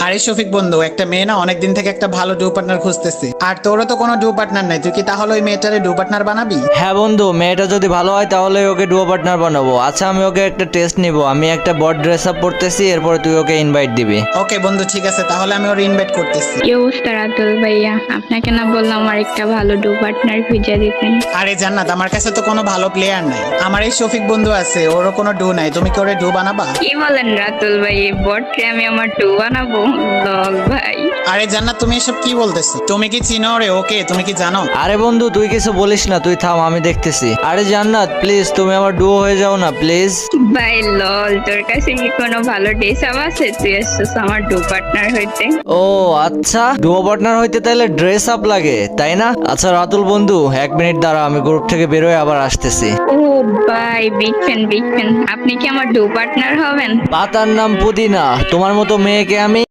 আরে শফিক বন্ধু, একটা মেয়ে না অনেকদিন থেকে একটা ভালো ডু পার্টনার খুঁজতেছে, আর তোরও তো কোনো ডু পার্টনার নাই। তুই কি তাহলে ওই মেয়েটারে ডু পার্টনার বানাবি? হ্যাঁ বন্ধু, মেয়েটা যদি ভালো হয় তাহলে ওকে ডুও পার্টনার বানাবো। আচ্ছা, আমি ওকে একটা টেস্ট নিব। আমি একটা বড ড্রেস আপ পরতেছি, এরপরে তুই ওকে ইনভাইট দিবি। ওকে বন্ধু, ঠিক আছে, তাহলে আমি ওর ইনভাইট করতেছি। কি অবস্থা রাতুল ভাইয়া? আপনাকে না বললাম আমার একটা ভালো ডু পার্টনার খুঁজে দিতেন। আরে জান্নাত, আমার কাছে তো কোনো ভালো প্লেয়ার নাই। আমার এই শফিক বন্ধু আছে, ওরও কোনো ডু নাই। তুমি কি ওরে ডু বানাবা? কি বলেন রাতুল ভাই, এই বটকে আমি আমার ডু বানাবো? লল ভাই। আরে জান্নাত, তুমি এসব কি বলতেছো? তুমি কি চিনো ওরে? ওকে, তুমি কি জানো? আরে বন্ধু, তুই কিছু বলিস না, তুই থাম, আমি দেখতেছি। আরে জান্নাত, প্লিজ তুমি আমার ডুও হয়ে যাও না প্লিজ। ভাই লল, তোর কাছে কি কোনো ভালো ড্রেস আপ আছে? তুই এসছিস আমার ডু পার্টনার হইতে? ও আচ্ছা, ডুও পার্টনার হইতে তাহলে ড্রেস আপ লাগে, তাই না? আচ্ছা রাতুল বন্ধু, 1 মিনিট দাঁড়া, আমি গ্রুপ থেকে বেরোয় আবার আসতেছি। ও ভাই, বিগ ফ্যান বিগ ফ্যান। আপনি কি আমার ডু পার্টনার হবেন? পাতার নাম পুদিনা, তোমার মতো মেয়েকে আমি